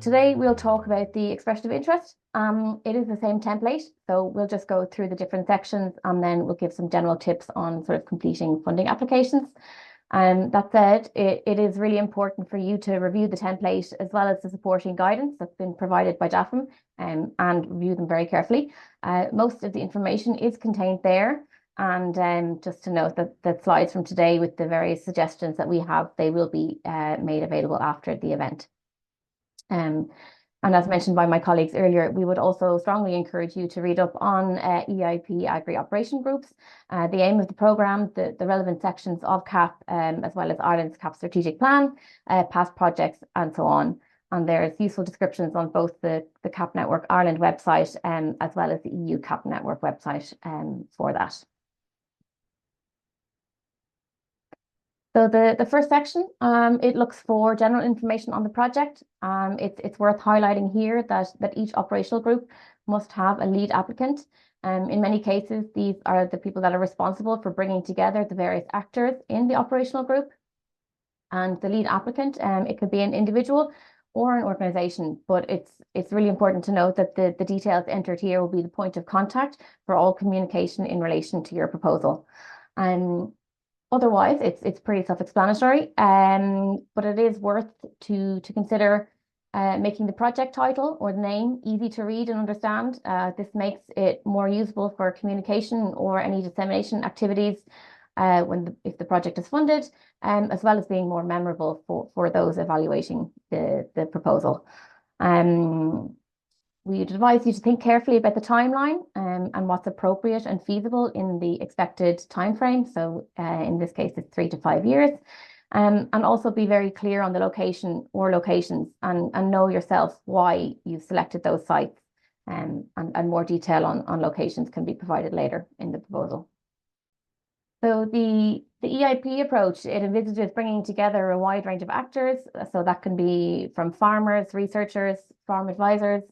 Today we'll talk about the expression of interest. It is the same template, so we'll just go through the different sections and then we'll give some general tips on sort of completing funding applications. That said, it is really important for you to review the template as well as the supporting guidance that's been provided by DAFM and review them very carefully. Most of the information is contained there. And just to note that the slides from today with the various suggestions that we have, they will be made available after the event. And as mentioned by my colleagues earlier, we would also strongly encourage you to read up on EIP Agri Operation Groups, the aim of the programme, the relevant sections of CAP, as well as Ireland's CAP strategic plan, past projects, and so on. And there's useful descriptions on both the CAP Network Ireland website as well as the EU CAP Network website for that. So the first section, it looks for general information on the project. It's worth highlighting here that each operational group must have a lead applicant. In many cases, these are the people that are responsible for bringing together the various actors in the operational group. And the lead applicant, it could be an individual or an organisation, but it's really important to note that the details entered here will be the point of contact for all communication in relation to your proposal. Otherwise, it's pretty self-explanatory, but it is worth to consider making the project title or the name easy to read and understand. This makes it more usable for communication or any dissemination activities if the project is funded, as well as being more memorable for those evaluating the proposal. We'd advise you to think carefully about the timeline and what's appropriate and feasible in the expected timeframe. So in this case, it's 3 to 5 years. And also be very clear on the location or locations and know yourself why you've selected those sites. And more detail on locations can be provided later in the proposal. So the EIP approach, it envisages bringing together a wide range of actors. So that can be from farmers, researchers, farm advisors,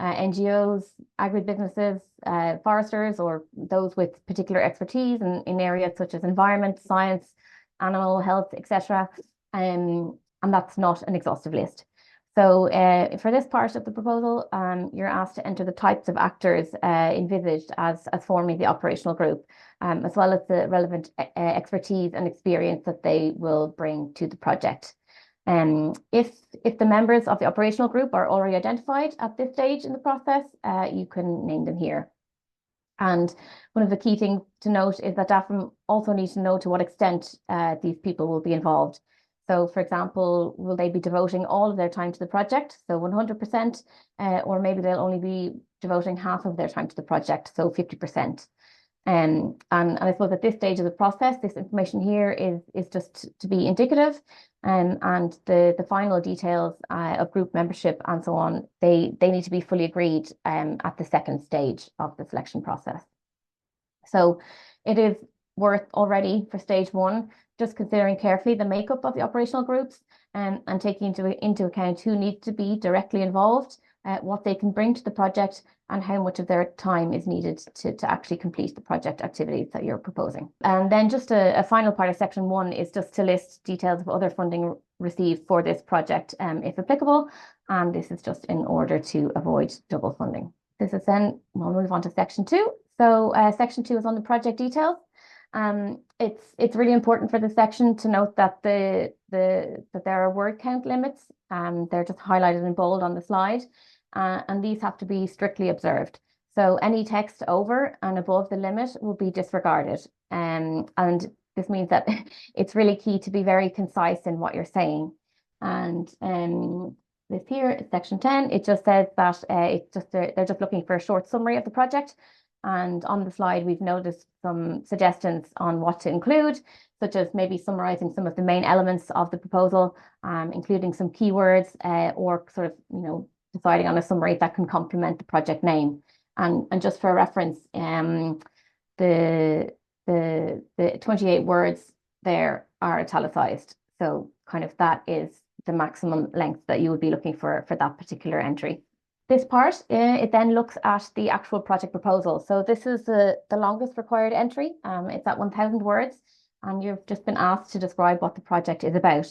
NGOs, agribusinesses, foresters, or those with particular expertise in areas such as environment, science, animal health, etc. And that's not an exhaustive list. So for this part of the proposal, you're asked to enter the types of actors envisaged as forming the operational group, as well as the relevant expertise and experience that they will bring to the project. If the members of the operational group are already identified at this stage in the process, you can name them here. And one of the key things to note is that DAFM also needs to know to what extent these people will be involved. So, for example, will they be devoting all of their time to the project, so 100%, or maybe they'll only be devoting half of their time to the project, so 50%. And I suppose at this stage of the process, this information here is just to be indicative, and the final details of group membership and so on, they need to be fully agreed at the second stage of the selection process. So it is worth already for stage one just considering carefully the makeup of the operational groups and taking into account who needs to be directly involved, what they can bring to the project, and how much of their time is needed to actually complete the project activities that you're proposing. And then just a final part of section one is just to list details of other funding received for this project, if applicable. And this is just in order to avoid double funding. This is then, we'll move on to section two. So section two is on the project details. It's really important for this section to note that that there are word count limits. They're just highlighted in bold on the slide. And these have to be strictly observed. So any text over and above the limit will be disregarded. And this means that it's really key to be very concise in what you're saying. And this here, section 10, it just says that they're just looking for a short summary of the project. And on the slide, we've noticed some suggestions on what to include, such as maybe summarizing some of the main elements of the proposal, including some keywords or sort of, deciding on a summary that can complement the project name. And just for reference, the 28 words there are italicized. So kind of that is the maximum length that you would be looking for that particular entry. This part, it then looks at the actual project proposal. So this is the longest required entry. It's at 1,000 words, and you've just been asked to describe what the project is about.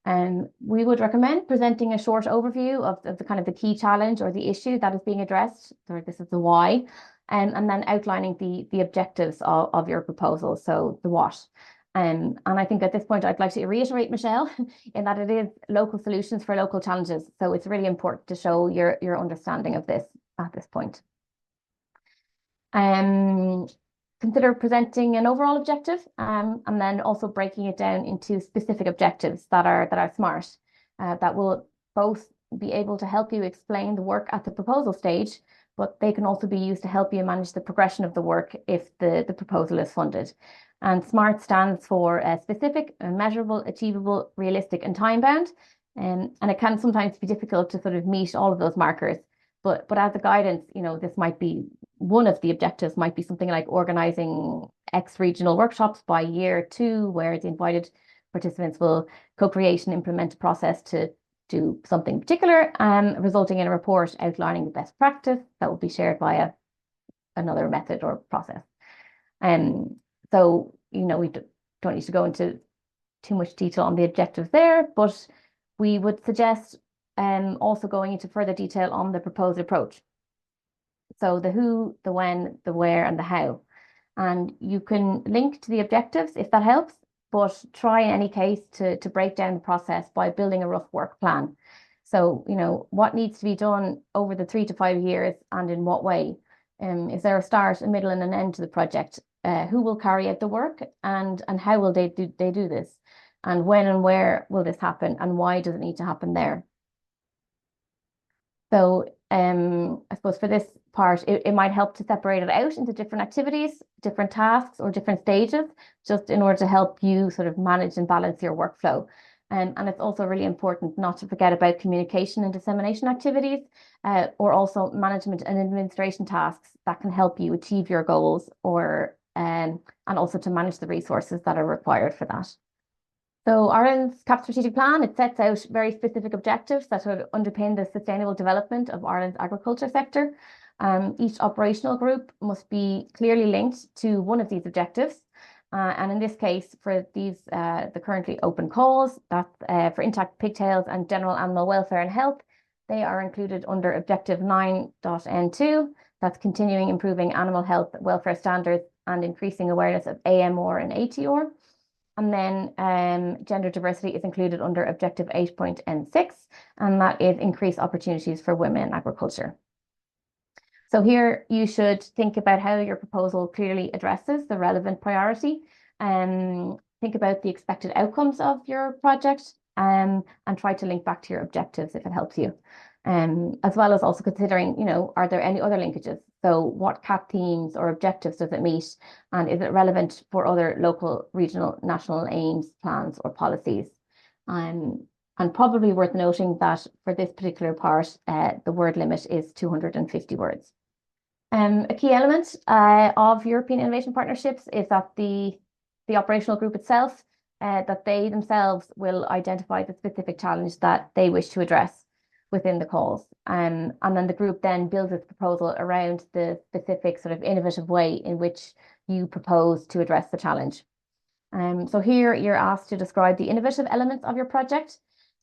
We would recommend presenting a short overview of the kind of the key challenge or the issue that is being addressed. So this is the why, and then outlining the objectives of your proposal. So the what. And I think at this point, I'd like to reiterate, Michelle, in that it is local solutions for local challenges. So it's really important to show your understanding of this at this point. Consider presenting an overall objective, and then also breaking it down into specific objectives that are smart, that will both be able to help you explain the work at the proposal stage, but they can also be used to help you manage the progression of the work if the proposal is funded. And SMART stands for specific, measurable, achievable, realistic, and time-bound. And it can sometimes be difficult to sort of meet all of those markers. But as a guidance, this might be one of the objectives might be something like organizing X regional workshops by year 2, where the invited participants will co-create and implement a process to do something particular, resulting in a report outlining the best practice that will be shared via another method or process. So, we don't need to go into too much detail on the objectives there, but we would suggest also going into further detail on the proposed approach. So the who, the when, the where, and the how. And you can link to the objectives if that helps, but try in any case to break down the process by building a rough work plan. So, what needs to be done over the 3 to 5 years and in what way? Is there a start, a middle, and an end to the project? Who will carry out the work and how will they do this? And when and where will this happen? And why does it need to happen there? So I suppose for this part, it might help to separate it out into different activities, different tasks, or different stages, just in order to help you sort of manage and balance your workflow. And it's also really important not to forget about communication and dissemination activities, or also management and administration tasks that can help you achieve your goals, or and also to manage the resources that are required for that. So Ireland's CAP strategic plan, it sets out very specific objectives that would underpin the sustainable development of Ireland's agriculture sector. Each operational group must be clearly linked to one of these objectives. And in this case, for these, the currently open calls, that's for intact pigtails and general animal welfare and health, they are included under Objective 9.N2, that's continuing improving animal health welfare standards and increasing awareness of AMR and ATR. And then gender diversity is included under Objective 8.N6, and that is increased opportunities for women in agriculture. So here you should think about how your proposal clearly addresses the relevant priority, and think about the expected outcomes of your project, and try to link back to your objectives if it helps you. As well as also considering, are there any other linkages? So what CAP themes or objectives does it meet? And is it relevant for other local, regional, national aims, plans, or policies? And probably worth noting that for this particular part, the word limit is 250 words. A key element of European innovation partnerships is that the operational group itself, that they themselves will identify the specific challenge that they wish to address within the calls. And then the group then builds its proposal around the specific sort of innovative way in which you propose to address the challenge. So here you're asked to describe the innovative elements of your project.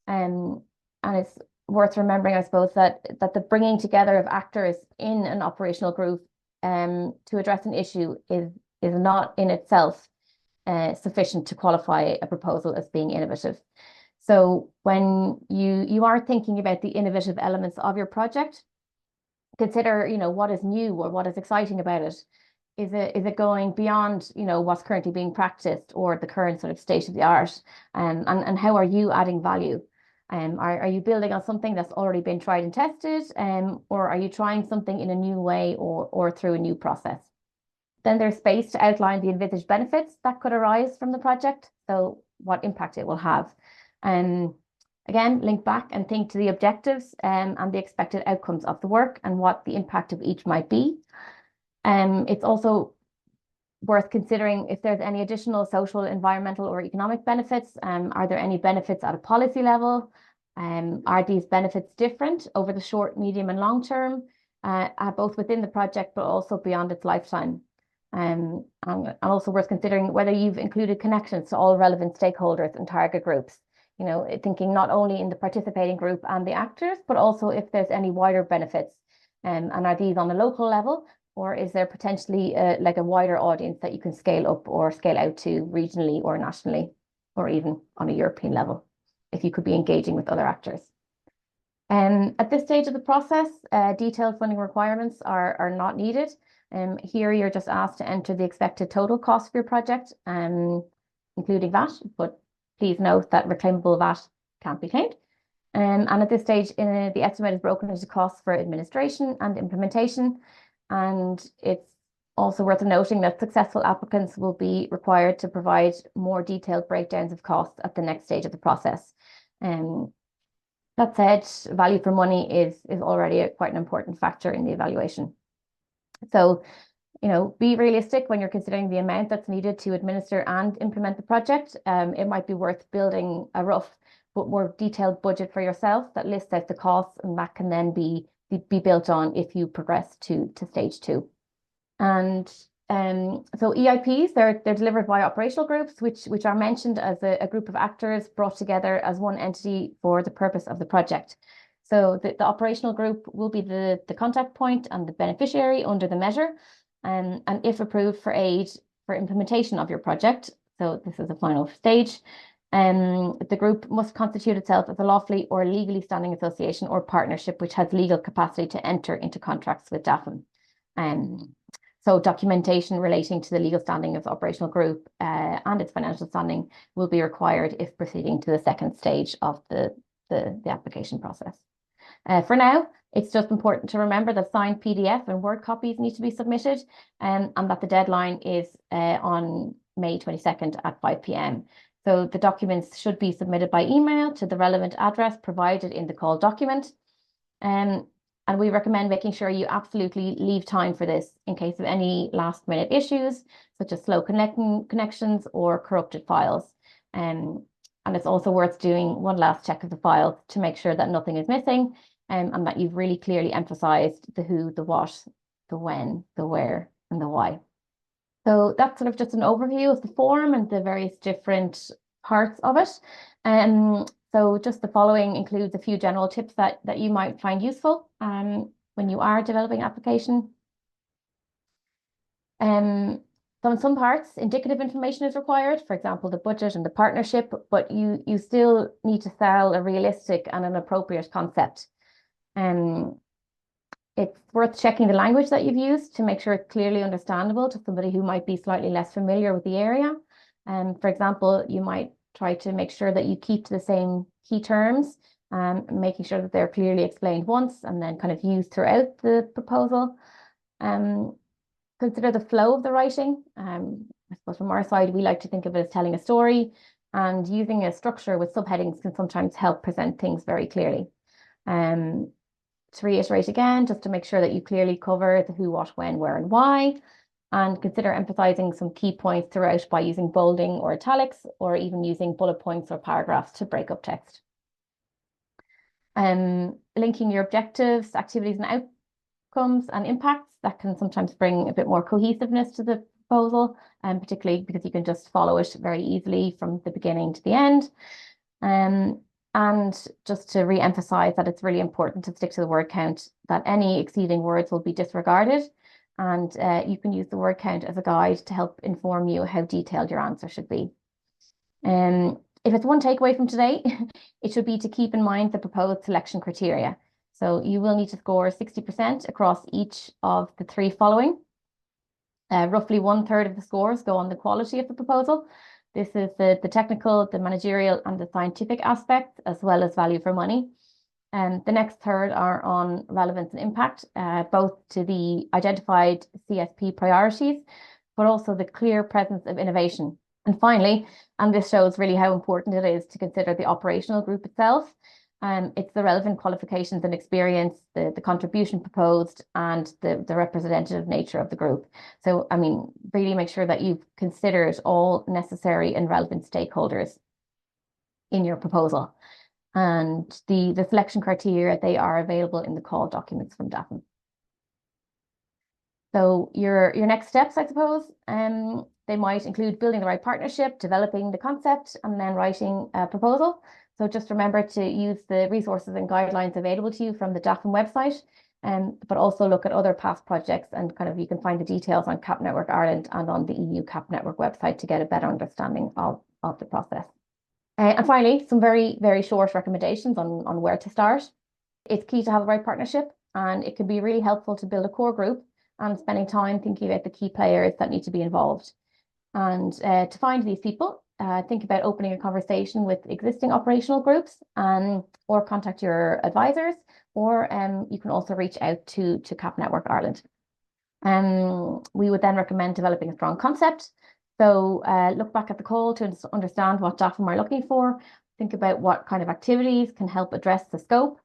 And it's worth remembering, I suppose, that the bringing together of actors in an operational group to address an issue is not in itself sufficient to qualify a proposal as being innovative. So when you are thinking about the innovative elements of your project, consider, what is new or what is exciting about it. Is it going beyond, what's currently being practiced or the current sort of state of the art? And how are you adding value? Are you building on something that's already been tried and tested? Or are you trying something in a new way or through a new process? Then there's space to outline the envisaged benefits that could arise from the project. So what impact it will have. Again, link back and think to the objectives and the expected outcomes of the work and what the impact of each might be. It's also worth considering if there's any additional social, environmental, or economic benefits. Are there any benefits at a policy level? Are these benefits different over the short, medium, and long term, both within the project but also beyond its lifetime? And also worth considering whether you've included connections to all relevant stakeholders and target groups. thinking not only in the participating group and the actors, but also if there's any wider benefits. And are these on a local level, or is there potentially like a wider audience that you can scale up or scale out to regionally or nationally, or even on a European level, if you could be engaging with other actors? At this stage of the process, detailed funding requirements are not needed. Here you're just asked to enter the expected total cost of your project, including VAT, but please note that reclaimable VAT can't be claimed. And at this stage, the estimate is broken into costs for administration and implementation. And it's also worth noting that successful applicants will be required to provide more detailed breakdowns of costs at the next stage of the process. That said, value for money is already quite an important factor in the evaluation. So, be realistic when you're considering the amount that's needed to administer and implement the project. It might be worth building a rough but more detailed budget for yourself that lists out the costs, and that can then be built on if you progress to stage 2. And so EIPs, they're delivered by operational groups, which are mentioned as a group of actors brought together as one entity for the purpose of the project. So the operational group will be the contact point and the beneficiary under the measure, and if approved for aid for implementation of your project, so this is the final stage, the group must constitute itself as a lawfully or legally standing association or partnership which has legal capacity to enter into contracts with DAFM. So documentation relating to the legal standing of the operational group and its financial standing will be required if proceeding to the second stage of the application process. For now, it's just important to remember that signed PDF and Word copies need to be submitted, and that the deadline is on May 22nd at 5 p.m. So the documents should be submitted by email to the relevant address provided in the call document. And we recommend making sure you absolutely leave time for this in case of any last minute issues, such as slow connections or corrupted files. And it's also worth doing one last check of the files to make sure that nothing is missing, and that you've really clearly emphasized the who, the what, the when, the where, and the why. So that's sort of just an overview of the form and the various different parts of it. So just the following includes a few general tips that you might find useful when you are developing an application. So in some parts, indicative information is required, for example, the budget and the partnership, but you still need to sell a realistic and an appropriate concept. It's worth checking the language that you've used to make sure it's clearly understandable to somebody who might be slightly less familiar with the area. For example, you might try to make sure that you keep to the same key terms, making sure that they're clearly explained once and then kind of used throughout the proposal. Consider the flow of the writing. I suppose from our side, we like to think of it as telling a story, and using a structure with subheadings can sometimes help present things very clearly. To reiterate again, just to make sure that you clearly cover the who, what, when, where, and why, and consider emphasizing some key points throughout by using bolding or italics, or even using bullet points or paragraphs to break up text. Linking your objectives, activities, and outcomes and impacts, that can sometimes bring a bit more cohesiveness to the proposal, and particularly because you can just follow it very easily from the beginning to the end. And just to re-emphasize that it's really important to stick to the word count, that any exceeding words will be disregarded, and you can use the word count as a guide to help inform you how detailed your answer should be. If it's one takeaway from today, it should be to keep in mind the proposed selection criteria. So you will need to score 60% across each of the 3 following. Roughly 1/3 of the scores go on the quality of the proposal. This is the technical, the managerial, and the scientific aspects, as well as value for money. And the next third are on relevance and impact, both to the identified CSP priorities, but also the clear presence of innovation. And finally, and this shows really how important it is to consider the operational group itself. It's the relevant qualifications and experience, the contribution proposed, and the representative nature of the group. So, I mean, really make sure that you've considered all necessary and relevant stakeholders in your proposal. And the selection criteria, they are available in the call documents from DAFM. So your next steps, I suppose, they might include building the right partnership, developing the concept, and then writing a proposal. So just remember to use the resources and guidelines available to you from the DAFN website, but also look at other past projects and kind of you can find the details on CAP Network Ireland and on the EU CAP Network website to get a better understanding of the process. And finally, some very, very short recommendations on where to start. It's key to have the right partnership, and it can be really helpful to build a core group and spending time thinking about the key players that need to be involved. And to find these people, think about opening a conversation with existing operational groups or contact your advisors, or you can also reach out to CAP Network Ireland. We would then recommend developing a strong concept. So look back at the call to understand what DAFM are looking for, think about what kind of activities can help address the scope,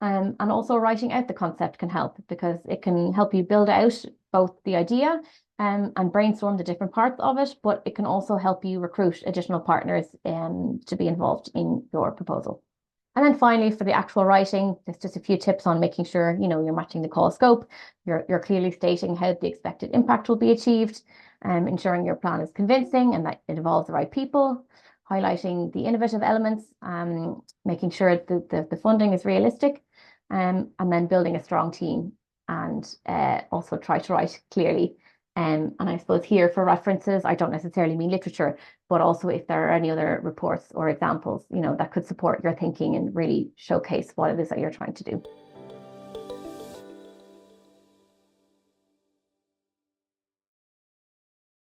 and also writing out the concept can help because it can help you build out both the idea and brainstorm the different parts of it, but it can also help you recruit additional partners to be involved in your proposal. And then finally, for the actual writing, there's just a few tips on making sure you're matching the call scope, you're clearly stating how the expected impact will be achieved, ensuring your plan is convincing and that it involves the right people, highlighting the innovative elements, making sure the funding is realistic, and then building a strong team and also try to write clearly. And I suppose here for references, I don't necessarily mean literature, but also if there are any other reports or examples, that could support your thinking and really showcase what it is that you're trying to do.